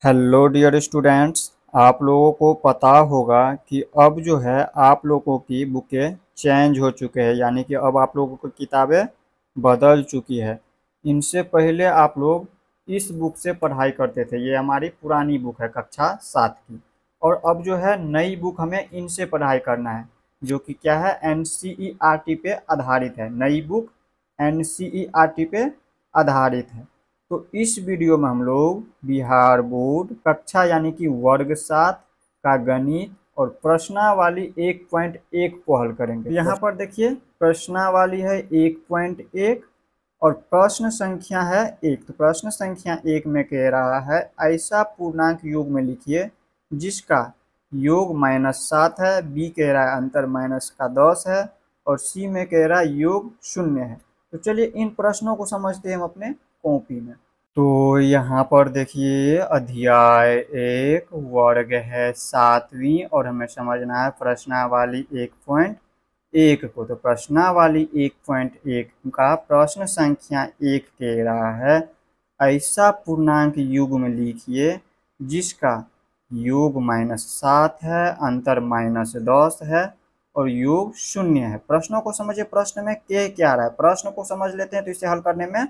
Hello dear students. आप लोगों को पता होगा कि अब जो है आप लोगों की बुकें चेंज हो चुके हैं, यानी कि अब आप लोगों की किताबें बदल चुकी है। इनसे पहले आप लोग इस बुक से पढ़ाई करते थे, ये हमारी पुरानी बुक है कक्षा 7 की। और अब जो है नई बुक हमें इनसे पढ़ाई करना है, जो कि क्या है एनसीईआरटी पे आधारित है। नई बुक एनसीईआरटी पे आधारित है। तो इस वीडियो में हम लोग बिहार बोर्ड कक्षा यानी कि वर्ग 7 का गणित और प्रश्नावली 1.1 को हल करेंगे। यहाँ पर देखिए प्रश्नावली है 1.1 और प्रश्न संख्या है 1। तो प्रश्न संख्या 1 में कह रहा है ऐसा पूर्णांक योग में लिखिए जिसका योग -7 है। बी कह रहा है अंतर -10 है और सी में कह रहा है योग 0 है। तो चलिए इन प्रश्नों को समझते हैं हम अपने कॉपी में। तो यहाँ पर देखिए अध्याय 1 वर्ग है 7वीं और हमें समझना है प्रश्नावली 1.1 को। तो प्रश्नावली 1.1 का प्रश्न संख्या 1 कह रहा है ऐसा पूर्णांक युग्म लिखिए जिसका योग -7 है, अंतर -10 है और योग 0 है। प्रश्नों को समझिए, प्रश्न में क्या रहा है, प्रश्न को समझ लेते हैं तो इसे हल करने में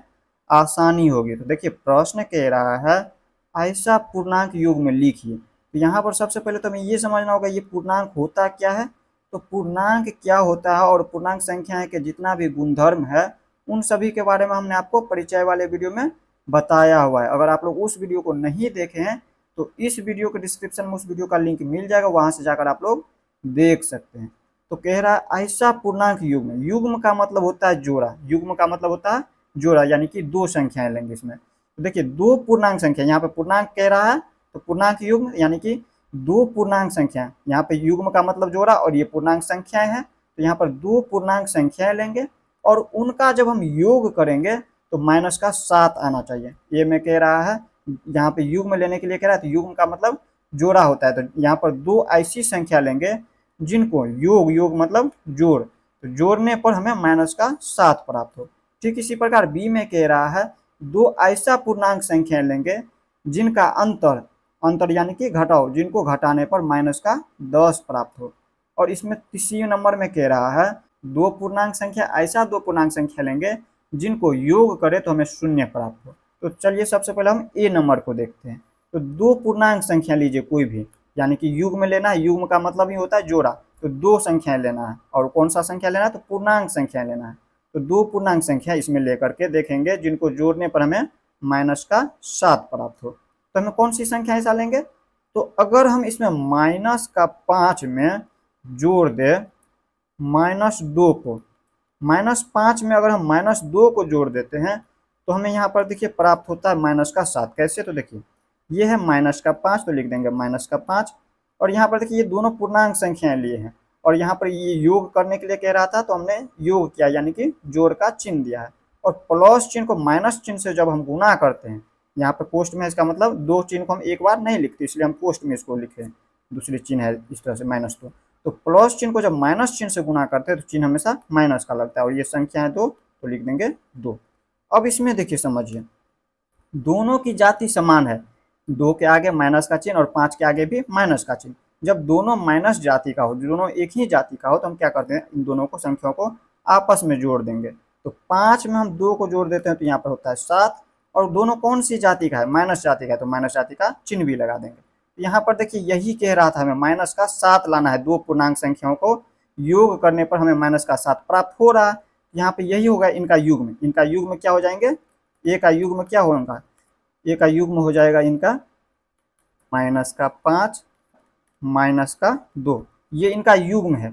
आसानी होगी। तो देखिए प्रश्न कह रहा है ऐसा पूर्णांक युग्म में लिखिए। तो यहाँ पर सबसे पहले तो हमें ये समझना होगा ये पूर्णांक होता क्या है। तो पूर्णांक क्या होता है और पूर्णांक संख्या के जितना भी गुणधर्म है उन सभी के बारे में हमने आपको परिचय वाले वीडियो में बताया हुआ है। अगर आप लोग उस वीडियो को नहीं देखे हैं तो इस वीडियो के डिस्क्रिप्शन में उस वीडियो का लिंक मिल जाएगा, वहां से जाकर आप लोग देख सकते हैं। तो कह रहा है ऐसा पूर्णांक युग्म, युग्म का मतलब होता है जोड़ा, युग्म का मतलब होता है जोड़ा, यानी कि दो संख्याएं लेंगे इसमें। तो देखिए दो पूर्णांक संख्या, यहाँ पे पूर्णांक कह रहा है तो पूर्णांक युग्म यानी कि दो पूर्णांक संख्या, यहाँ पे युग्म का मतलब जोड़ा और ये पूर्णांक संख्याएं हैं। तो यहाँ पर दो पूर्णांक संख्याएं लेंगे और उनका जब हम योग करेंगे तो -7 आना चाहिए। ये मैं कह रहा है यहाँ पे युग्म लेने के लिए कह रहा है, तो युग्म का मतलब जोड़ा होता है। तो यहाँ पर दो ऐसी संख्या लेंगे जिनको योग मतलब जोड़, तो जोड़ने पर हमें -7 प्राप्त हो। ठीक इसी प्रकार बी में कह रहा है दो ऐसा पूर्णांक संख्या लेंगे जिनका अंतर यानी कि घटाओ, जिनको घटाने पर -10 प्राप्त हो। और इसमें तीसरी नंबर में कह रहा है दो पूर्णांक संख्या, ऐसा दो पूर्णांक संख्या लेंगे जिनको योग करे तो हमें 0 प्राप्त हो। तो चलिए सबसे पहले हम ए नंबर को देखते हैं। तो दो पूर्णांक संख्या लीजिए कोई भी, यानी कि युग्म में लेना है, युग्म का मतलब ही होता है जोड़ा। तो दो संख्याएं लेना है और कौन सा संख्या लेना है, तो पूर्णांक संख्या लेना है। तो दो पूर्णांक संख्या इसमें लेकर के देखेंगे जिनको जोड़ने पर हमें -7 प्राप्त हो। तो हमें कौन सी संख्या ऐसा लेंगे, तो अगर हम इसमें -5 में जोड़ दे -2 को, -5 में अगर हम -2 को जोड़ देते हैं तो हमें यहाँ पर देखिए प्राप्त होता है -7। कैसे, तो देखिए ये है -5 तो लिख देंगे -5। और यहाँ पर देखिए ये दोनों पूर्णांक संख्याएं लिए हैं और यहाँ पर ये योग करने के लिए कह रहा था तो हमने योग किया, यानी कि जोड़ का चिन्ह दिया है। और प्लस चिन्ह को माइनस चिन्ह से जब हम गुना करते हैं, यहाँ पर पोस्ट में इसका मतलब दो चिन्ह को हम एक बार नहीं लिखते, इसलिए हम पोस्ट में इसको लिखे, दूसरी चिन्ह है इस तरह से -2। तो प्लस चिन्ह को जब माइनस चिन्ह से गुना करते हैं तो चिन्ह हमेशा माइनस का लगता है और ये संख्या है 2 तो लिख देंगे 2। अब इसमें देखिए समझिए दोनों की जाति समान है, 2 के आगे माइनस का चिन्ह और 5 के आगे भी माइनस का चिन्ह। जब दोनों माइनस जाति का हो, दोनों एक ही जाति का हो, तो हम क्या करते हैं इन दोनों को संख्याओं को आपस में जोड़ देंगे। तो 5 में हम 2 को जोड़ देते हैं तो यहाँ पर होता है 7 और दोनों कौन सी जाति का है, माइनस जाति का है, तो माइनस जाति का चिन्ह भी लगा देंगे। यहाँ पर देखिए यही कह रहा था हमें -7 लाना है, दो पूर्णांक संख्याओं को योग करने पर हमें -7 प्राप्त हो रहा है। यहाँ पे यही होगा इनका युग्म, इनका युग्म क्या हो जाएंगे, ए का युग्म क्या होगा, ए का युग्म हो जाएगा इनका -5 -2, ये इनका युग्म है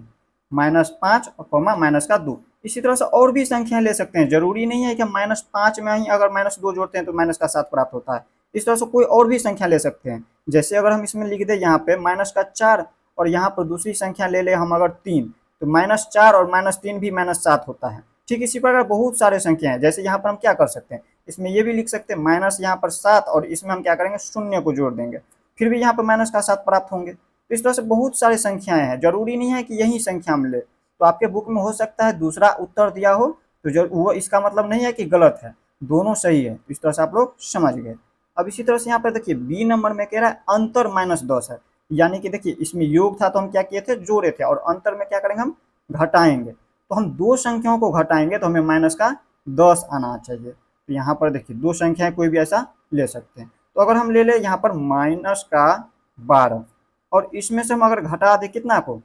-5 और -2। इसी तरह से और भी संख्याएं ले सकते हैं, जरूरी नहीं है कि -5 में ही अगर -2 जोड़ते हैं तो -7 प्राप्त होता है। इस तरह से कोई और भी संख्या ले सकते हैं। जैसे अगर हम इसमें लिख दें यहाँ पे -4 और यहाँ पर दूसरी संख्या ले ले हम अगर 3, तो -4 और -3 भी -7 होता है। ठीक इसी प्रकार बहुत सारे संख्या हैं। जैसे यहाँ पर हम क्या कर सकते हैं, इसमें ये भी लिख सकते हैं माइनस यहाँ पर 7 और इसमें हम क्या करेंगे 0 को जोड़ देंगे, फिर भी यहाँ पर -7 प्राप्त होंगे। तो इस तरह से बहुत सारे संख्याएं हैं, जरूरी नहीं है कि यही संख्या मिले। तो आपके बुक में हो सकता है दूसरा उत्तर दिया हो तो वो इसका मतलब नहीं है कि गलत है, दोनों सही है। इस तरह से आप लोग समझ गए। अब इसी तरह से यहाँ पर देखिए बी नंबर में कह रहा है अंतर -10 है, यानी कि देखिए इसमें योग था तो हम क्या किए थे, जोड़े थे, और अंतर में क्या करेंगे, हम घटाएंगे। तो हम दो संख्याओं को घटाएंगे तो हमें -10 आना चाहिए। तो यहाँ पर देखिए दो संख्याएं कोई भी ऐसा ले सकते हैं। तो अगर हम ले यहाँ पर -12 और इसमें से हम अगर घटा दें कितना को,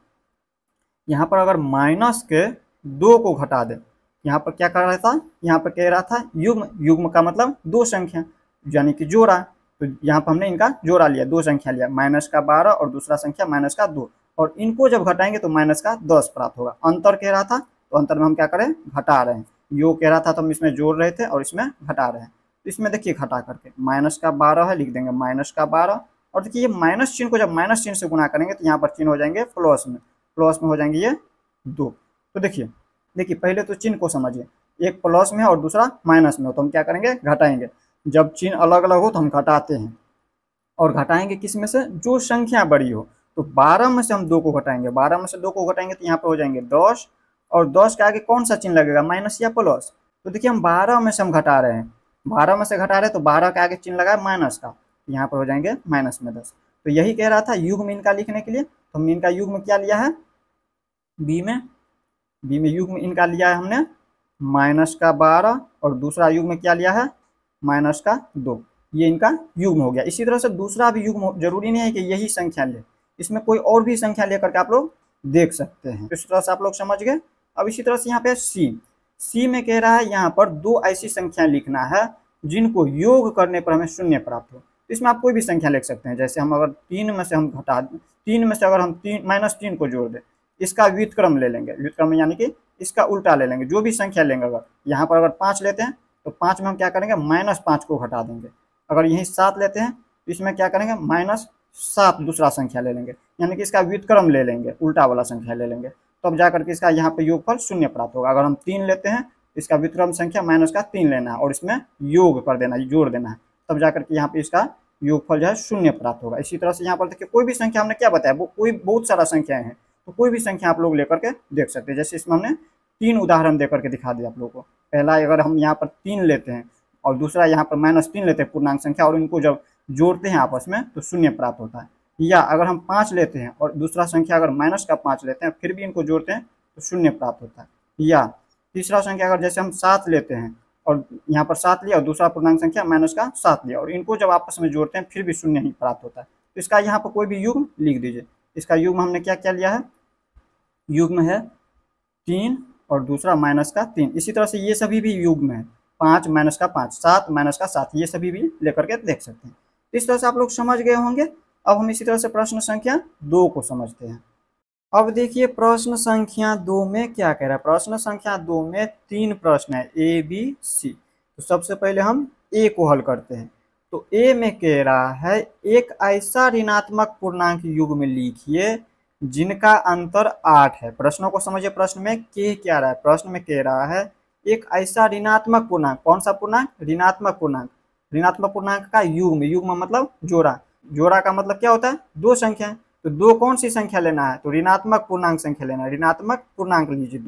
यहाँ पर अगर -2 को घटा दें, यहाँ पर क्या कर रहा था, यहाँ पर कह रहा था युग्म, युग्म का मतलब दो संख्या यानी कि जोड़ा। तो यहाँ पर हमने इनका जोड़ा लिया, दो संख्या लिया, -12 और दूसरा संख्या -2, और इनको जब घटाएंगे तो -10 प्राप्त होगा। अंतर कह रहा था तो अंतर में हम क्या करें, घटा रहे हैं। योग कह रहा था तो हम इसमें जोड़ रहे थे और इसमें घटा रहे हैं। तो इसमें देखिए घटा करके -12 है, लिख देंगे -12, और देखिए ये माइनस चिन्ह को जब माइनस चिन्ह से गुना करेंगे तो यहाँ पर चिन्ह हो जाएंगे प्लस में, प्लस में हो जाएंगे ये 2। तो देखिए पहले तो चिन्ह को समझिए, एक प्लस में है और दूसरा माइनस में हो तो हम क्या करेंगे, घटाएंगे। जब चिन्ह अलग अलग हो तो हम घटाते हैं, और घटाएंगे किस में से, जो संख्या बड़ी हो। तो 12 में से हम 2 को घटाएंगे, 12 में से 2 को घटाएंगे तो यहाँ पर हो जाएंगे 10, और 10 के आगे कौन सा चिन्ह लगेगा, माइनस या प्लस। तो देखिए हम 12 में से हम घटा रहे हैं, 12 में से घटा रहे हैं तो 12 के आगे चिन्ह लगा है माइनस का, यहाँ पर हो जाएंगे -10। तो यही कह रहा था युग्म इनका लिखने के लिए। तो हमने इनका युग्म क्या लिया है, बी में युग्म इनका लिया है हमने -12, और दूसरा युग्म क्या लिया है, -2। ये इनका युग्म हो गया। इसी तरह से दूसरा भी युग्म, जरूरी नहीं है कि यही संख्या ले, इसमें कोई और भी संख्या लेकर के आप लोग देख सकते हैं। इस तरह से आप लोग समझ गए। अब इसी तरह से यहाँ पे सी में कह रहा है यहाँ पर दो ऐसी संख्याएं लिखना है जिनको योग करने पर हमें शून्य प्राप्त हो। तो इसमें आप कोई भी संख्या लिख सकते हैं। जैसे हम अगर 3 में से हम घटा, 3 में से अगर हम -3 को जोड़ दें, इसका व्युत्क्रम ले लेंगे, व्युत्क्रम यानी कि इसका उल्टा ले लेंगे, जो भी संख्या लेंगे। अगर यहाँ पर अगर 5 लेते हैं तो 5 में हम क्या करेंगे, -5 को घटा देंगे। अगर यहीं 7 लेते हैं तो इसमें क्या करेंगे, -7 दूसरा संख्या ले लेंगे, यानी कि इसका व्युत्क्रम ले लेंगे, उल्टा वाला संख्या ले लेंगे, तब जाकर के इसका यहाँ पे योगफल शून्य प्राप्त होगा। अगर हम 3 लेते हैं तो इसका व्युत्क्रम संख्या -3 लेना है और इसमें योग कर देना है, जोड़ देना है, तब जाकर के यहाँ पे इसका योगफल जो है शून्य प्राप्त होगा। इसी तरह से यहाँ पर देखिए कोई भी संख्या, हमने क्या बताया, वो कोई बहुत सारा संख्याएं हैं, तो कोई भी संख्या आप लोग लेकर के देख सकते हैं। जैसे इसमें हमने 3 उदाहरण देकर के दिखा दिया आप लोगों को। पहला अगर हम यहाँ पर 3 लेते हैं और दूसरा यहाँ पर -3 लेते हैं पूर्णांक संख्या, और इनको जब जोड़ते हैं आपस में तो शून्य प्राप्त होता है। या अगर हम 5 लेते हैं और दूसरा संख्या अगर -5 लेते हैं, फिर भी इनको जोड़ते हैं तो शून्य प्राप्त होता है। या तीसरा संख्या अगर जैसे हम 7 लेते हैं और यहाँ पर 7 लिया और दूसरा पूर्णांक संख्या -7 लिया, और इनको जब आपस में जोड़ते हैं फिर भी शून्य ही प्राप्त होता है। तो इसका यहाँ पर कोई भी युग्म लिख दीजिए। इसका युग्म हमने क्या क्या लिया है, युग्म है 3 और दूसरा -3। इसी तरह से ये सभी भी युग्म है, 5 -5, 7 -7, ये सभी भी लेकर के देख सकते हैं। इस तरह से आप लोग समझ गए होंगे। अब हम इसी तरह से प्रश्न संख्या 2 को समझते हैं। अब देखिए प्रश्न संख्या 2 में क्या कह रहा है। प्रश्न संख्या 2 में 3 प्रश्न है, ए बी सी। तो सबसे पहले हम ए को हल करते हैं। तो ए में कह रहा है एक ऐसा ऋणात्मक पूर्णांक युग्म लिखिए जिनका अंतर 8 है। प्रश्नों को समझिए, प्रश्न में कह क्या रहा है, प्रश्न में कह रहा है एक ऐसा ऋणात्मक पूर्णांक, कौन सा पूर्णांक, ऋणात्मक पूर्णांक, ऋणात्मक पूर्णांक का युग्म, युग्म मतलब जोड़ा, जोड़ा का मतलब क्या होता है, दो संख्या। तो दो कौन सी संख्या लेना है, तो ऋणात्मक पूर्णांक संख्या लेना है। ऋणात्मक पूर्णांक लीजिए,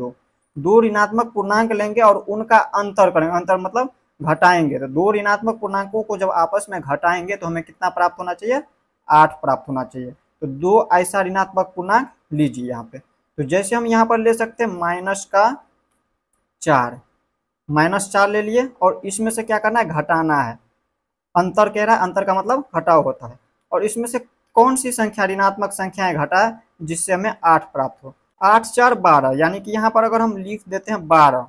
दो ऋणात्मक पूर्णांक लेंगे और उनका अंतर करेंगे, अंतर मतलब घटाएंगे। तो दो ऋणात्मक पूर्णांकों को जब आपस में घटाएंगे तो हमें कितना प्राप्त होना चाहिए, 8 प्राप्त होना चाहिए। तो दो ऐसा ऋणात्मक पूर्णांक लीजिए यहाँ पे। तो जैसे हम यहाँ पर ले सकते हैं -4 ले लिए, और इसमें से क्या करना है, घटाना है। अंतर कह रहा है, अंतर का मतलब घटाव होता है। और इसमें से कौन सी संख्या ऋणात्मक संख्याएं घटाए जिससे हमें 8 प्राप्त हो। 8 4 12, यानी कि यहाँ पर अगर हम लिख देते हैं 12,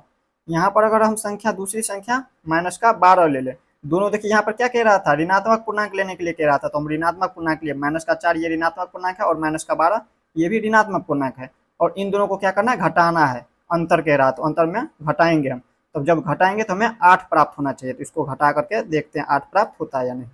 यहाँ पर अगर हम संख्या दूसरी संख्या -12 ले ले, दोनों देखिए यहाँ पर क्या कह रहा था, ऋणात्मक पूर्णांक लेने के लिए कह रहा था, तो हम ऋणात्मक पूर्णांक लिए। -4 ये ऋणात्मक पूर्णांक है और -12 ये भी ऋणात्मक पूर्णांक है, और इन दोनों को क्या करना है, घटाना है। अंतर कह रहा है तो अंतर में घटाएंगे हम, तब जब घटाएंगे तो हमें 8 प्राप्त होना चाहिए। तो इसको घटा करके देखते हैं 8 प्राप्त होता है या नहीं।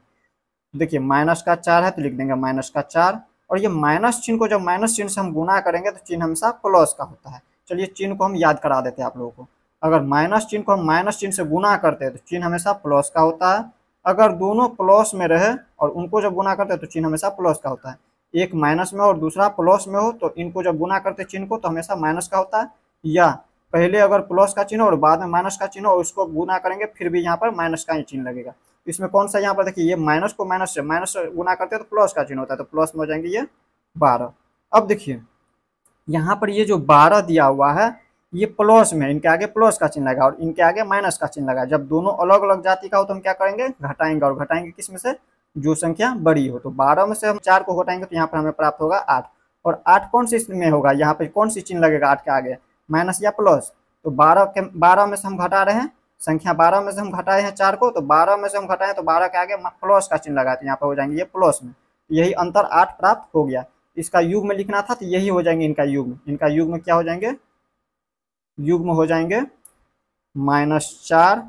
देखिए -4 है तो लिख देंगे -4, और ये माइनस चिन्ह को जब माइनस चिन्ह से हम गुना करेंगे तो चिन्ह हमेशा प्लस का होता है। चलिए चिन्ह को हम याद करा देते हैं आप लोगों को। अगर माइनस चिन्ह को हम माइनस चिन्ह से गुना करते हैं तो चिन्ह हमेशा प्लस का होता है। अगर दोनों प्लस में रहे और उनको जब गुना करते हैं तो चिन्ह हमेशा प्लस का होता है। एक माइनस में और दूसरा प्लस में हो तो इनको जब गुना करते चिन्ह को तो हमेशा माइनस का होता है। या पहले अगर प्लस का चिन्ह और बाद में माइनस का चिन्ह और उसको गुना करेंगे फिर भी यहाँ पर माइनस का ही चिन्ह लगेगा। इसमें कौन सा यहाँ पर देखिए, ये माइनस को माइनस से गुना करते हैं तो प्लस का चिन्ह होता है, तो प्लस में हो जाएंगे ये 12। अब देखिए यहाँ पर ये जो 12 दिया हुआ है ये प्लस में, इनके आगे प्लस का चिन्ह लगा और इनके आगे माइनस का चिन्ह लगा। जब दोनों अलग अलग जाति का हो तो हम क्या करेंगे, घटाएंगे, और घटाएंगे किस में से, जो संख्या बड़ी हो। तो 12 में से हम 4 को घटाएंगे तो यहाँ पर हमें प्राप्त होगा 8। और 8 कौन सी में होगा, यहाँ पे कौन सी चिन्ह लगेगा 8 के आगे, माइनस या प्लस। तो 12 में से हम घटा रहे हैं, संख्या 12 में से हम घटाए हैं 4 को, तो 12 में से हम घटाए तो 12 के आगे प्लस का चिन्ह लगा, तो यहाँ पर हो जाएंगे ये प्लस में। यही अंतर 8 प्राप्त हो गया। इसका युग्म में लिखना था तो यही हो जाएंगे इनका युग्म। इनका युग्म क्या हो जाएंगे, युग्म हो जाएंगे -4,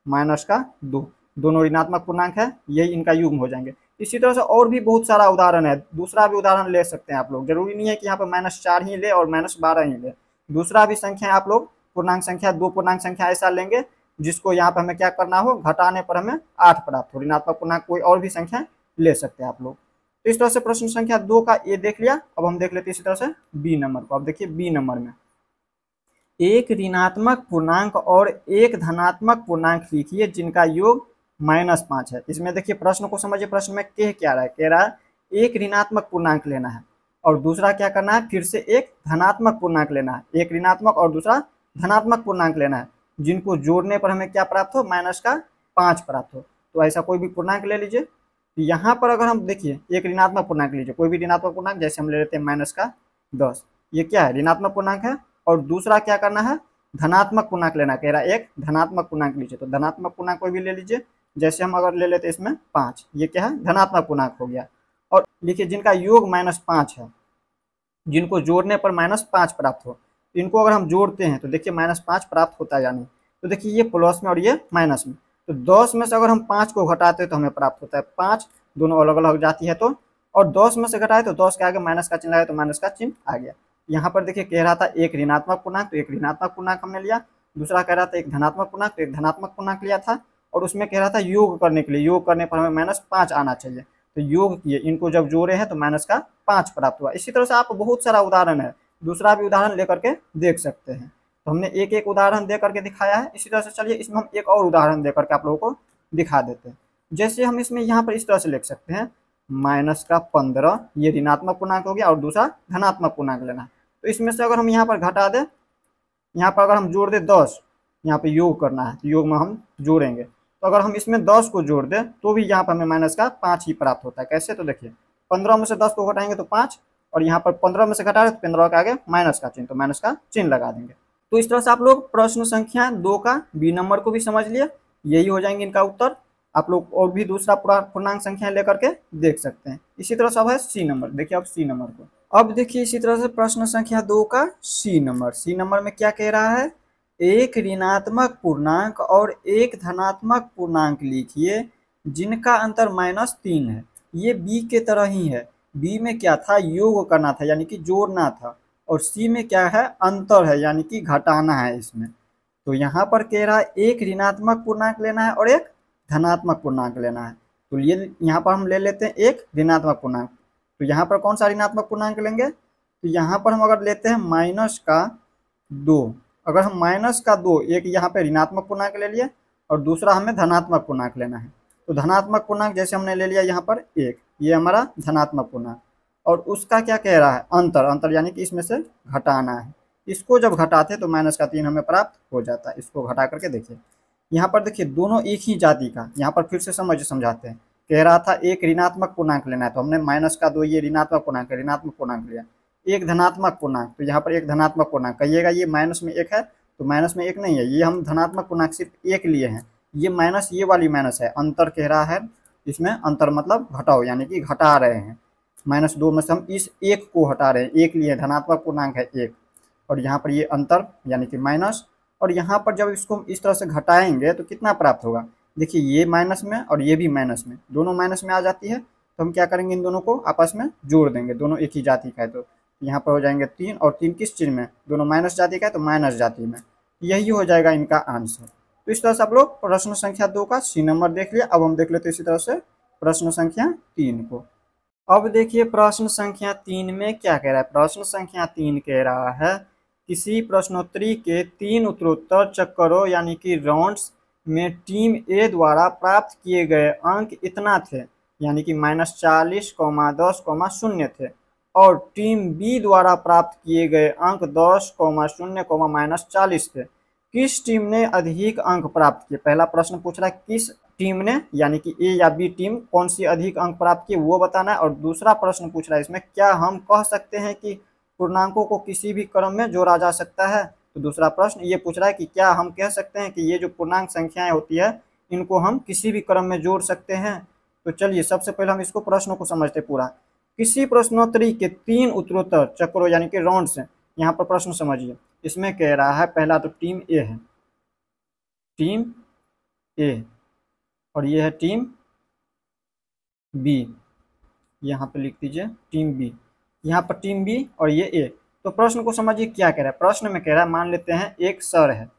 -2, दोनों ऋणात्मक पूर्णांक है, यही इनका युग्म हो जाएंगे। इसी तरह से और भी बहुत सारा उदाहरण है, दूसरा भी उदाहरण ले सकते हैं आप लोग। जरूरी नहीं है कि यहाँ पर -4 ही ले और -12 ही ले, दूसरा भी संख्या आप लोग पूर्णांक संख्या, 2 पूर्णांक संख्या ऐसा लेंगे जिसको यहाँ पर हमें क्या करना हो, घटाने पर हमें 8 प्राप्त हो। ऋणात्मक पूर्णांक कोई और भी संख्या ले सकते हैं आप लोग। तो इस तरह से प्रश्न संख्या 2 का ये देख लिया। अब हम देख लेते हैं इसी तरह से बी नंबर को। अब देखिए बी नंबर में एक ऋणात्मक पूर्णांक और एक धनात्मक पूर्णांक लिखिए जिनका योग -5 है। इसमें देखिए प्रश्न को समझिए, प्रश्न में क्या रहा है, कह रहा है एक ऋणात्मक पूर्णांक लेना है और दूसरा क्या करना है, फिर से एक धनात्मक पूर्णांक लेना है। एक ऋणात्मक और दूसरा धनात्मक पूर्णांक लेना है, जिनको जोड़ने पर हमें क्या प्राप्त हो, -5 प्राप्त हो। तो ऐसा कोई भी पूर्णांक ले लीजिए। यहाँ पर अगर हम देखिए एक ऋणात्मक पूर्णांक लीजिए, कोई भी ऋणात्मक पूर्णांक, जैसे हम ले लेते हैं -10, ये क्या है, ऋणात्मक पूर्णांक है। और दूसरा क्या करना है, धनात्मक पूर्णांक लेना, कह रहा है एक धनात्मक पूर्णांक लीजिए। तो धनात्मक पूर्णांक कोई भी ले लीजिए, जैसे हम अगर ले लेते हैं इसमें 5, ये क्या है, धनात्मक पूर्णांक हो गया। और लिखिए जिनका योग -5 है, जिनको जोड़ने पर -5 प्राप्त हो, इनको अगर हम जोड़ते हैं तो देखिए -5 प्राप्त होता है या नहीं। तो देखिए ये प्लस में और ये माइनस में, तो 10 में से अगर हम 5 को घटाते हैं तो हमें प्राप्त होता है 5, दोनों अलग अलग जाती है तो। और 10 में से घटाए तो 10 के आगे माइनस का चिन्ह आया तो माइनस का चिन्ह आ गया। यहाँ पर देखिए कह रहा था एक ऋणात्मक पूर्णांक, तो एक ऋणात्मक पूर्णांक हमने लिया। दूसरा कह रहा था एक धनात्मक पूर्णांक, तो एक धनात्मक पूर्णांक लिया था। और उसमें कह रहा था योग करने के लिए, योग करने पर हमें -5 आना चाहिए, तो योग किए, इनको जब जोड़े हैं तो -5 प्राप्त हुआ। इसी तरह से आप बहुत सारा उदाहरण है, दूसरा भी उदाहरण लेकर के देख सकते हैं। तो हमने एक एक उदाहरण दे करके दिखाया है। इसी तरह से चलिए इसमें हम एक और उदाहरण दे करके आप लोगों को दिखा देते हैं। जैसे हम इसमें यहाँ पर इस तरह से लिख सकते हैं, -15 ये ऋणात्मक पूर्णांक हो गया और दूसरा धनात्मक पूर्णांक लेना है। तो इसमें से अगर हम यहाँ पर घटा दें, यहाँ पर अगर हम जोड़ दें 10, यहाँ पे योग करना है तो योग में हम जोड़ेंगे, तो अगर हम इसमें 10 को जोड़ दें तो भी यहाँ पर हमें -5 ही प्राप्त होता है। कैसे, तो देखिए 15 में से 10 को घटाएंगे तो 5, और यहाँ पर 15 में से घटा रहे तो 15 के आगे माइनस का चिन्ह, तो माइनस का चिन्ह लगा देंगे। तो इस तरह से आप लोग प्रश्न संख्या 2 का बी नंबर को भी समझ लिया, यही हो जाएंगे इनका उत्तर। आप लोग और भी दूसरा पूर्णांक संख्या लेकर के देख सकते हैं। इसी तरह से अब है सी नंबर, देखिए अब सी नंबर को। अब देखिए इसी तरह से प्रश्न संख्या 2 का सी नंबर। सी नंबर में क्या कह रहा है, एक ऋणात्मक पूर्णांक और एक धनात्मक पूर्णांक लिखिए जिनका अंतर -3 है। ये बी के तरह ही है, बी में क्या था, योग करना था यानी कि जोड़ना था, और सी में क्या है, अंतर है यानी कि घटाना है इसमें। तो यहाँ पर कह रहा है एक ऋणात्मक पूर्णांक लेना है और एक धनात्मक पूर्णांक लेना है। तो ये यहाँ पर हम ले लेते हैं एक ऋणात्मक पूर्णांक। तो यहाँ पर कौन सा ऋणात्मक पूर्णांक लेंगे, तो यहाँ पर हम अगर लेते हैं -2, अगर हम -2 एक यहाँ पे ऋणात्मक पूर्णांक ले लिए और दूसरा हमें धनात्मक पूर्णांक लेना है। तो धनात्मक पूर्णांक जैसे हमने ले लिया यहाँ पर 1, ये हमारा धनात्मक पूर्णांक, और उसका क्या कह रहा है, अंतर यानी कि इसमें से घटाना है। इसको जब घटाते तो -3 हमें प्राप्त हो जाता है। इसको घटा करके देखिए, यहाँ पर देखिए दोनों एक ही जाति का, यहाँ पर फिर से समझाते हैं। कह रहा था एक ऋणात्मक पूर्णांक लेना है, तो हमने -2 ये ऋणात्मक पूर्णांक लिया। एक धनात्मक पूर्णांक, तो यहाँ पर एक धनात्मक पूर्णांक, कहिएगा ये माइनस में 1 है, तो माइनस में 1 नहीं है, ये हम धनात्मक पूर्णांक सिर्फ 1 लिए हैं। ये माइनस, ये वाली माइनस है, अंतर कह रहा है इसमें, अंतर मतलब घटाओ यानी कि घटा रहे हैं। -2 में से हम इस 1 को हटा रहे हैं, 1 लिए, धनात्मक पूर्णांक है 1, और यहाँ पर ये अंतर यानी कि माइनस। और यहाँ पर जब इसको इस तरह से घटाएंगे तो कितना प्राप्त होगा, देखिए ये माइनस में और ये भी माइनस में, दोनों माइनस में आ जाती है। तो हम क्या करेंगे, इन दोनों को आपस में जोड़ देंगे, दोनों एक ही जाति का है। तो यहाँ पर हो जाएंगे 3, और 3 किस चीज़ में, दोनों माइनस जाति का है तो माइनस जाति में, यही हो जाएगा इनका आंसर। तो इस तरह से आप लोग प्रश्न संख्या 2 का सी नंबर देख लिया। अब हम देख लेते हैं इसी तरह से प्रश्न संख्या 3 को। अब देखिए प्रश्न संख्या 3 में क्या कह रहा है, प्रश्न संख्या 3 कह रहा है किसी प्रश्नोत्तरी के 3 उत्तरोत्तर चक्करों यानी कि राउंड्स में टीम ए द्वारा प्राप्त किए गए अंक इतना थे, यानी कि -40, 10, 0 थे, और टीम बी द्वारा प्राप्त किए गए अंक 10, 0, -40 थे। किस टीम ने अधिक अंक प्राप्त किए? पहला प्रश्न पूछ रहा है किस टीम ने, यानी कि ए या बी टीम कौन सी अधिक अंक प्राप्त किए वो बताना है। और दूसरा प्रश्न पूछ रहा है इसमें, क्या हम कह सकते हैं कि पूर्णांकों को किसी भी क्रम में जोड़ा जा सकता है? तो दूसरा प्रश्न ये पूछ रहा है कि क्या हम कह सकते हैं कि ये जो पूर्णांक संख्याएं होती है इनको हम किसी भी क्रम में जोड़ सकते हैं? तो चलिए सबसे पहले हम इसको प्रश्नों को समझते पूरा। किसी प्रश्नोत्तरी के 3 उत्तरोत्तर चक्रों यानी कि राउंड्स हैं। यहाँ पर प्रश्न समझिए, इसमें कह रहा है पहला तो टीम ए है, टीम ए, और ये है टीम बी। यहाँ पे लिख दीजिए टीम बी, यहाँ पर टीम बी और ये ए। तो प्रश्न को समझिए क्या कह रहा है। प्रश्न में कह रहा है मान लेते हैं एक सर है,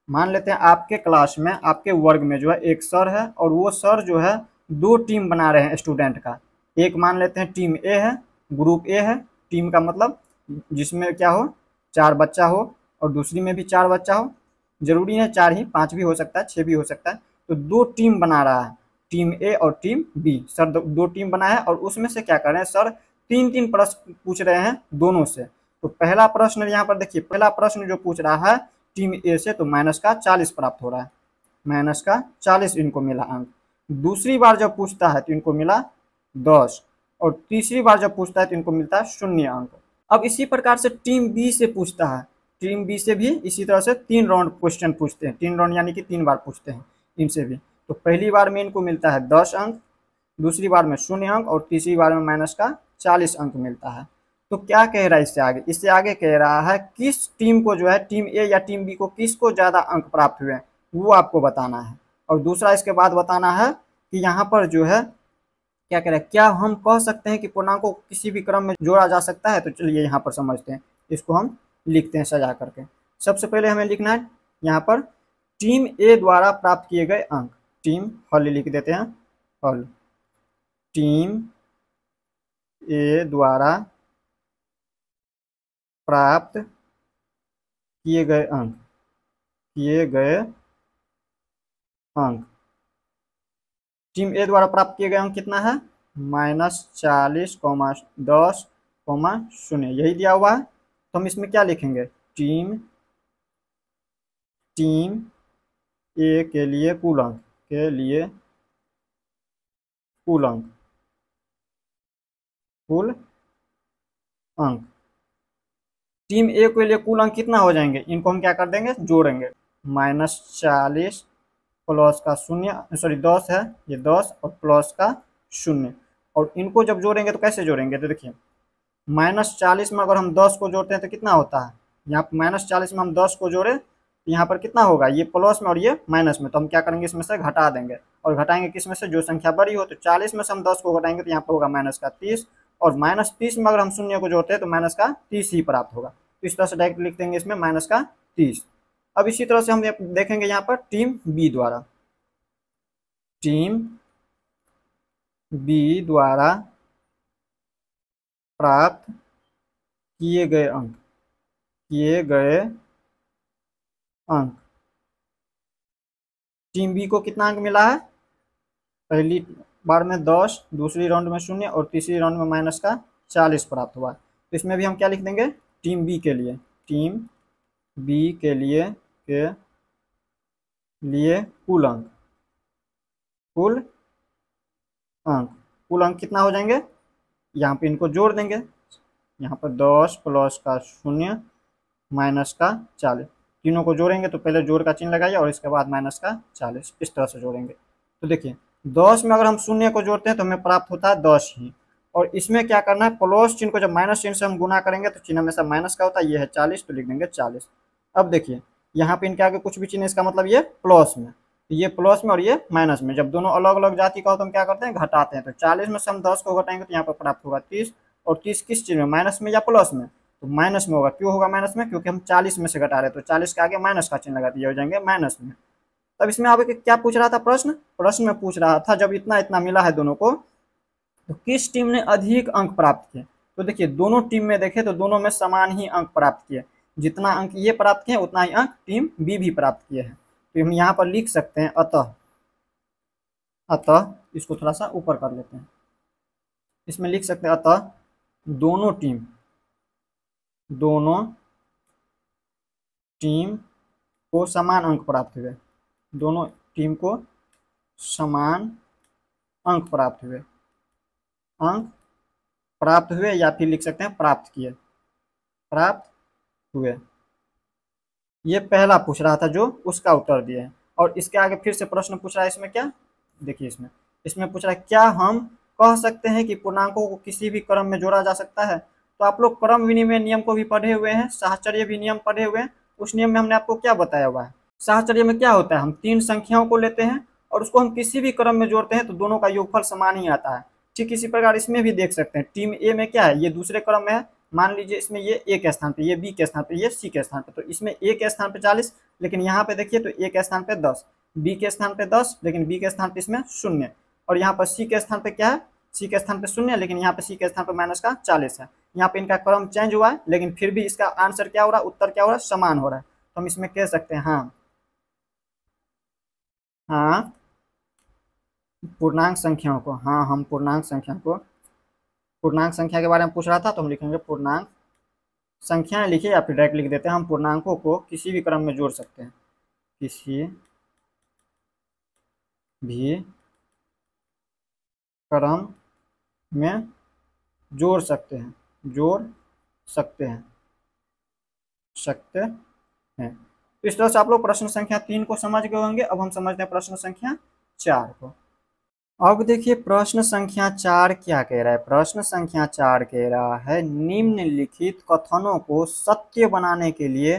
मान लेते हैं आपके क्लास में आपके वर्ग में जो है एक सर है, और वो सर जो है 2 टीम बना रहे हैं स्टूडेंट का। एक मान लेते हैं टीम ए है, ग्रुप ए है, टीम का मतलब जिसमें क्या हो 4 बच्चा हो, और दूसरी में भी 4 बच्चा हो, जरूरी है 4 ही, 5 भी हो सकता है, 6 भी हो सकता है। तो 2 टीम बना रहा है, टीम ए और टीम बी। सर 2 टीम बनाया है और उसमें से क्या कर रहे हैं सर 3-3 प्रश्न पूछ रहे हैं दोनों से। तो पहला प्रश्न यहाँ पर देखिए, पहला प्रश्न जो पूछ रहा है टीम ए से, तो -40 प्राप्त हो रहा है, -40 इनको मिला अंक। दूसरी बार जब पूछता है तो इनको मिला 10, और तीसरी बार जब पूछता है तो इनको मिलता है 0 अंक। अब इसी प्रकार से टीम बी से पूछता है, टीम बी से भी इसी तरह से 3 राउंड क्वेश्चन पूछते हैं, 3 राउंड यानी कि 3 बार पूछते हैं इनसे भी। तो पहली बार में इनको मिलता है 10 अंक, दूसरी बार में 0 अंक, और तीसरी बार में -40 अंक मिलता है। तो क्या कह रहा है इससे आगे? इससे आगे कह रहा है किस टीम को जो है, टीम ए या टीम बी को किसको ज़्यादा अंक प्राप्त हुए हैं वो आपको बताना है। और दूसरा इसके बाद बताना है कि यहाँ पर जो है क्या कह रहा है, क्या हम कह सकते हैं कि पूर्णांकों को किसी भी क्रम में जोड़ा जा सकता है? तो चलिए यहाँ पर समझते हैं, इसको हम लिखते हैं सजा करके। सबसे पहले हमें लिखना है यहाँ पर टीम ए द्वारा प्राप्त किए गए अंक, टीम हल लिख देते हैं, हल, टीम ए द्वारा प्राप्त किए गए अंक, किए गए अंक, टीम ए द्वारा प्राप्त किए गए अंक कितना है -40, 10, 0, यही दिया हुआ है। तो हम इसमें क्या लिखेंगे, टीम ए के लिए कुल अंक, के लिए कुल अंक, कुल अंक, टीम ए के लिए कुल अंक कितना हो जाएंगे, इनको हम क्या कर देंगे जोड़ेंगे, -40 प्लस का 0, सॉरी 10 है, ये 10 और प्लस का 0, और इनको जब जोड़ेंगे तो कैसे जोड़ेंगे, तो देखिए -40 में अगर हम 10 को जोड़ते हैं तो कितना होता है, यहाँ पर -40 में हम 10 को जोड़े तो यहाँ पर कितना होगा, ये प्लस में और ये माइनस में, तो हम क्या करेंगे इसमें से घटा देंगे, और घटाएंगे किस में से, जो संख्या बड़ी हो। तो 40 में से हम 10 को घटाएंगे तो यहाँ पर होगा -30, और -30 में अगर हम 0 को जोड़ते हैं तो -30 ही प्राप्त होगा। तो इस तरह से डायरेक्ट लिख देंगे इसमें -30। अब इसी तरह से हम देखेंगे यहाँ पर टीम बी द्वारा, टीम बी द्वारा प्राप्त किए गए अंक, किए गए अंक, टीम बी को कितना अंक मिला है, पहली बार में 10, दूसरी राउंड में 0, और तीसरी राउंड में -40 प्राप्त हुआ। तो इसमें भी हम क्या लिख देंगे, टीम बी के लिए, टीम बी के लिए कुल अंक, कुल अंक, कुल अंक कितना हो जाएंगे, यहाँ पे इनको जोड़ देंगे, यहाँ पर 10 प्लस का 0 माइनस का 40, तीनों को जोड़ेंगे तो पहले जोड़ का चिन्ह लगाइए और इसके बाद -40, इस तरह से जोड़ेंगे। तो देखिए 10 में अगर हम 0 को जोड़ते हैं तो हमें प्राप्त होता है 10 ही, और इसमें क्या करना है, प्लस चिन्ह को जब माइनस चिन्ह से हम गुना करेंगे तो चिन्ह हमेशा माइनस का होता है, ये है 40 तो लिख देंगे 40। अब देखिए यहाँ पे इनके आगे कुछ भी चिन्ह, इसका मतलब ये प्लस में, ये प्लस में और ये माइनस में, जब दोनों अलग अलग जाति का हो तो हम क्या करते हैं घटाते हैं। तो 40 में से हम 10 को घटाएंगे तो यहाँ पर प्राप्त होगा 30, और 30 किस चीज़ में, माइनस में या प्लस में, तो माइनस में होगा। क्यों होगा माइनस में, क्योंकि हम 40 में से घटा रहे हैं, तो 40 के आगे माइनस का चिन्ह लगा दिए, हो जाएंगे माइनस में। तब इसमें आप क्या पूछ रहा था प्रश्न में पूछ रहा था जब इतना इतना मिला है दोनों को तो किस टीम ने अधिक अंक प्राप्त किए। तो देखिए दोनों टीम में देखें तो दोनों में समान ही अंक प्राप्त किए, जितना अंक ये प्राप्त किए उतना ही अंक टीम बी भी प्राप्त किए हैं। तो हम यहाँ पर लिख सकते हैं अतः, अतः इसको थोड़ा सा ऊपर कर लेते हैं, इसमें लिख सकते हैं अतः दोनों टीम को समान अंक प्राप्त हुए, दोनों टीम को समान अंक प्राप्त हुए या फिर लिख सकते हैं प्राप्त किए, प्राप्त हुए। ये पहला पूछ रहा था जो उसका उत्तर दिए हैं। और इसके आगे फिर से प्रश्न पूछ रहा है, इसमें क्या देखिए, इसमें पूछ रहा है क्या हम कह सकते हैं कि पूर्णांकों को किसी भी क्रम में जोड़ा जा सकता है। तो आप लोग क्रम विनिमय नियम को भी पढ़े हुए हैं, साहचर्य भी नियम पढ़े हुए हैं। उस नियम में हमने आपको क्या बताया हुआ है, साहचर्य में क्या होता है, हम तीन संख्याओं को लेते हैं और उसको हम किसी भी क्रम में जोड़ते हैं तो दोनों का योगफल समान ही आता है। ठीक इसी प्रकार इसमें भी देख सकते हैं, टीम ए में क्या है, ये दूसरे क्रम में है, मान लीजिए इसमें ये ए के स्थान पे, ये बी के स्थान पे, ये सी के स्थान पे, तो इसमें ए के स्थान पे 40, लेकिन यहाँ पे देखिए तो ए के स्थान पे 10, बी के स्थान पे 10, लेकिन बी के स्थान पे इसमें 0, और यहाँ पर सी के स्थान पे क्या है, सी के स्थान पे 0, लेकिन यहाँ पे सी के स्थान पे माइनस का 40 है। यहाँ पे इनका क्रम चेंज हुआ है, लेकिन फिर भी इसका आंसर क्या हो रहा है, उत्तर क्या हो रहा है, समान हो रहा है। तो हम इसमें कह सकते हैं हाँ पूर्णांक संख्याओं को, हाँ हम पूर्णांक संख्या के बारे में पूछ रहा था तो हम लिखेंगे पूर्णांक संख्याएं लिखिए या फिर डायरेक्ट लिख देते हैं, हम पूर्णांकों को किसी भी क्रम में जोड़ सकते हैं, किसी भी क्रम में जोड़ सकते हैं, तो इस तरह से आप लोग प्रश्न संख्या 3 को समझ गए होंगे। अब हम समझते हैं प्रश्न संख्या 4 को। अब देखिए प्रश्न संख्या 4 क्या कह रहा है, प्रश्न संख्या 4 कह रहा है निम्नलिखित कथनों को सत्य बनाने के लिए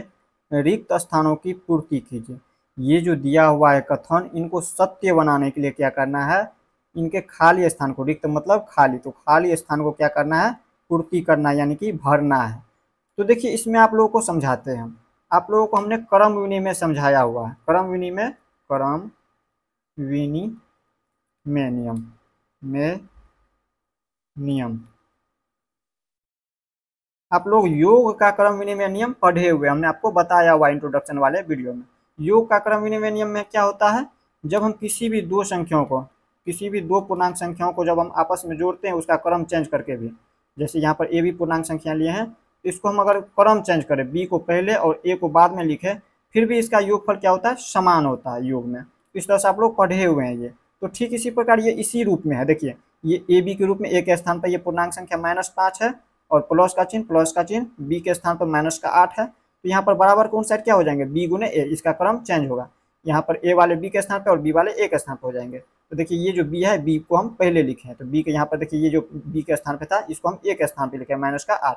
रिक्त स्थानों की पूर्ति कीजिए। ये जो दिया हुआ है कथन, इनको सत्य बनाने के लिए क्या करना है, इनके खाली स्थान को, रिक्त मतलब खाली, तो खाली स्थान को क्या करना है, पूर्ति करना यानी कि भरना है। तो देखिए इसमें आप लोगों को समझाते हैं, आप लोगों को हमने क्रम विनिमय समझाया हुआ है, क्रम विनिमय नियम आप लोग योग का क्रम विनिमय नियम पढ़े हुए, हमने आपको बताया हुआ इंट्रोडक्शन वाले वीडियो में। योग का क्रम विनिमय नियम में क्या होता है, जब हम किसी भी दो पूर्णांक संख्याओं को जब हम आपस में जोड़ते हैं उसका क्रम चेंज करके भी, जैसे यहाँ पर ए भी पूर्णांक संख्या लिए हैं, इसको हम अगर क्रम चेंज करें, बी को पहले और ए को बाद में लिखे, फिर भी इसका योगफल क्या होता है, समान होता है योग में। इस तरह से आप लोग पढ़े हुए हैं ये। तो ठीक इसी प्रकार ये इसी रूप में है, देखिए ये ए बी के रूप में, ए के स्थान पर ये पूर्णांक संख्या -5 है और प्लस का चिन्ह, बी के स्थान पर -8 है, तो यहाँ पर बराबर कौन साइड क्या हो जाएंगे, बी गुने ए, इसका क्रम चेंज होगा, यहाँ पर ए वाले बी के स्थान पर और बी वाले ए के स्थान पर हो जाएंगे। तो देखिए ये जो बी है, बी को हम पहले लिखे हैं, तो बी के यहाँ पर देखिए ये जो बी के स्थान पे था इसको हम ए के स्थान पे लिखे -8,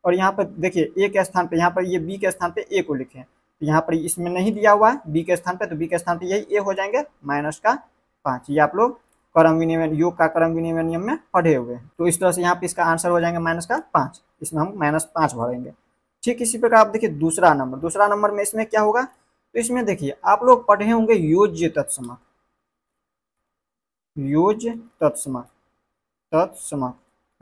और यहाँ पर देखिए ए के स्थान पे, यहाँ पर ये बी के स्थान पे ए को लिखे हैं, तो यहाँ पर इसमें नहीं दिया हुआ है बी के स्थान पे, तो बी के स्थान पे यही ए हो जाएंगे -5। ये आप लोग क्रम विनिमय, योग का क्रम विनिमय नियम में पढ़े हुए हैं। तो इस तरह से यहाँ पे इसका आंसर हो जाएंगे -5, इसमें हम -5 भरेंगे। ठीक इसी प्रकार आप देखिए दूसरा नंबर में इसमें क्या होगा, तो इसमें देखिए आप लोग पढ़े होंगे योज्य तत्समक,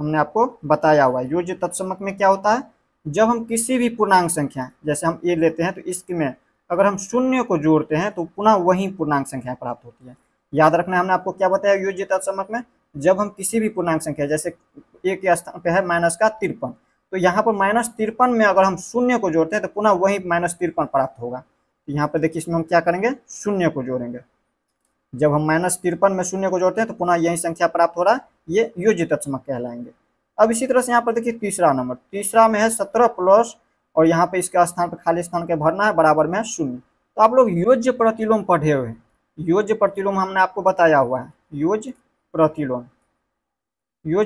हमने आपको बताया हुआ है। योज्य तत्समक में क्या होता है, जब हम किसी भी पूर्णांक संख्या, जैसे हम ए लेते हैं तो इसमें अगर हम शून्य को जोड़ते हैं तो पुनः वही पूर्णांक संख्या प्राप्त होती है। याद रखना, हमने आपको क्या बताया योज्य तत्समक में, जब हम किसी भी पूर्णांक संख्या, जैसे ए के स्थान पे है -53, तो यहाँ पर -53 में अगर हम शून्य को जोड़ते हैं तो पुनः वही -53 प्राप्त होगा। तो यहाँ पर देखिए इसमें हम क्या करेंगे, शून्य को जोड़ेंगे, जब हम -53 में शून्य को जोड़ते हैं तो पुनः यही संख्या प्राप्त हो रहा है, ये योज्य तत्समक कहलाएंगे। अब इसी तरह से यहाँ पर देखिए तीसरा में है 17 प्लस, और यहाँ पे इसका स्थान पर खाली स्थान के भरना है, बराबर में है 0। तो आप लोग योज्य प्रतिलोम पढ़े हुए हैं, योज्य प्रतिलोम हमने आपको बताया हुआ है। योज्य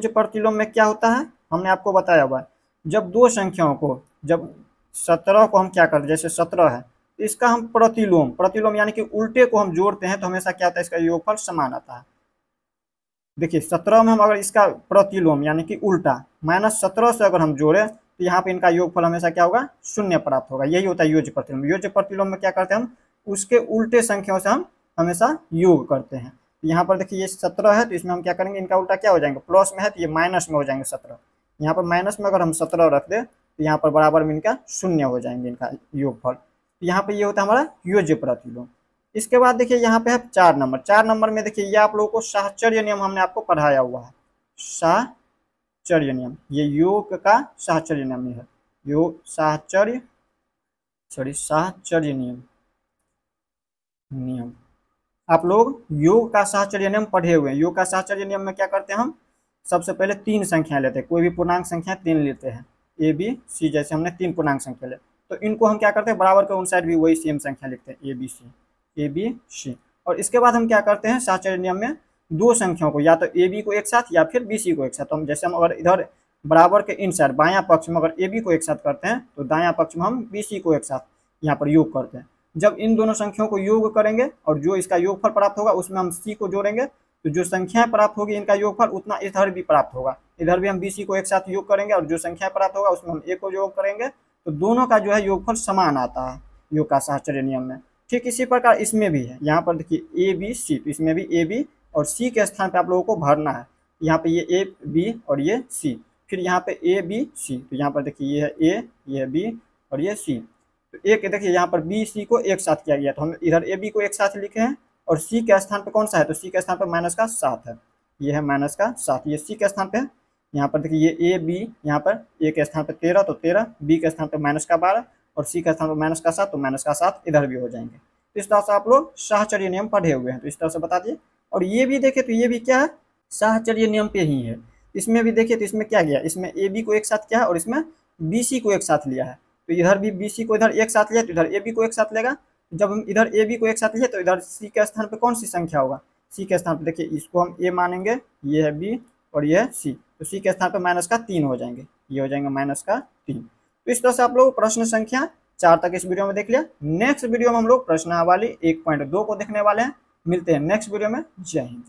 प्रतिलोम में क्या होता है, हमने आपको बताया हुआ है, जब दो संख्याओं को, जब 17 को हम क्या करते हैं, जैसे 17 है, इसका हम प्रतिलोम यानी कि उल्टे को हम जोड़ते हैं तो हमेशा क्या होता है, इसका योगफल समान आता है। देखिए 17 में हम अगर इसका प्रतिलोम यानी कि उल्टा -17 से अगर हम जोड़े तो यहाँ पे इनका योगफल हमेशा क्या होगा, 0 प्राप्त होगा। यही होता है योज्य प्रतिलोम। योज्य प्रतिलोम में क्या करते हैं, हम उसके उल्टे संख्याओं से हम हमेशा योग करते हैं। यहाँ पर देखिए ये 17 है तो इसमें हम क्या करेंगे, इनका उल्टा क्या हो जाएंगे, प्लस में है तो ये माइनस में हो जाएंगे 17। यहाँ पर माइनस में अगर हम 17 रख दे तो यहाँ पर बराबर में इनका 0 हो जाएंगे, इनका योगफल। यहाँ पे ये होता है हमारा योज्य प्रतिलोम। इसके बाद देखिए यहाँ पे है 4 नंबर। 4 नंबर में देखिए ये आप लोगों को साहचर्य नियम हमने आपको पढ़ाया हुआ है। साहचर्य नियम, ये योग का साहचर्य नियम है। योग साहचर्य साहचर्य नियम आप लोग योग का साहचर्य नियम पढ़े हुए हैं। योग का साहचर्य नियम में क्या करते हैं हम, सबसे पहले 3 संख्या लेते हैं, कोई भी पूर्णांक संख्या 3 लेते हैं, ए बी सी, जैसे हमने 3 पूर्णांक संख्या ले, तो इनको हम क्या करते हैं बराबर के उन साइड भी वही सेम संख्या लिखते हैं, ए बी सी। और इसके बाद हम क्या करते हैं साहचर्य नियम में 2 संख्याओं को, या तो ए बी को एक साथ या फिर बी सी को एक साथ। तो हम जैसे हम अगर इधर बराबर के इन साइड बायां पक्ष में अगर ए बी को एक साथ करते हैं तो दायां पक्ष में हम बी सी को एक साथ यहाँ पर योग करते हैं। जब इन दोनों संख्याओं को योग करेंगे और जो इसका योगफल प्राप्त होगा उसमें हम सी को जोड़ेंगे, तो जो संख्याएं प्राप्त होगी इनका योगफल उतना इधर भी प्राप्त होगा। इधर भी हम बी सी को एक साथ योग करेंगे और जो संख्या प्राप्त होगा उसमें हम ए को योग करेंगे, तो दोनों का जो है योगफल समान आता है योग का साहचर्य नियम में। ठीक इसी प्रकार इसमें भी है, यहाँ पर देखिए ए बी सी, तो इसमें भी ए बी और सी के स्थान पर आप लोगों को भरना है। यहाँ पे ये ए बी और ये सी, फिर यहाँ पे ए बी सी, तो यहाँ पर देखिए ये है ए, ये है बी और ये सी। तो एक देखिए यहाँ पर बी सी को एक साथ किया गया, तो हम इधर ए बी को एक साथ लिखे हैं और सी के स्थान पे कौन सा है, तो सी के स्थान पे -7 है, ये है -7, ये सी के स्थान पे है। यहाँ पर देखिए ये ए बी, यहाँ पर ए के स्थान पे 13 तो 13, बी के स्थान पे -12 और सी के स्थान पे -7 तो -7 इधर भी हो जाएंगे। तो इस तरह से आप लोग साहचर्य नियम पढ़े हुए हैं, तो इस तरह से बता दिए। और ये भी देखे तो ये भी क्या है, साहचर्य नियम पे ही है। इसमें भी देखिए तो इसमें क्या गया, इसमें ए बी को एक साथ किया है और इसमें बी सी को एक साथ लिया है, तो इधर भी बी सी को इधर एक साथ लिया तो इधर ए बी को एक साथ लेगा। जब हम इधर ए बी को एक साथ लिए तो इधर सी के स्थान पे कौन सी संख्या होगा, सी के स्थान पे देखिए इसको हम ए मानेंगे, ये है बी और ये है सी, तो सी के स्थान पे -3 हो जाएंगे, ये हो जाएंगे -3। तो इस तरह से आप लोग प्रश्न संख्या 4 तक इस वीडियो में देख लिया। नेक्स्ट वीडियो में हम लोग प्रश्नावली 1.2 को देखने वाले हैं। मिलते हैं नेक्स्ट वीडियो में। जय हिंद।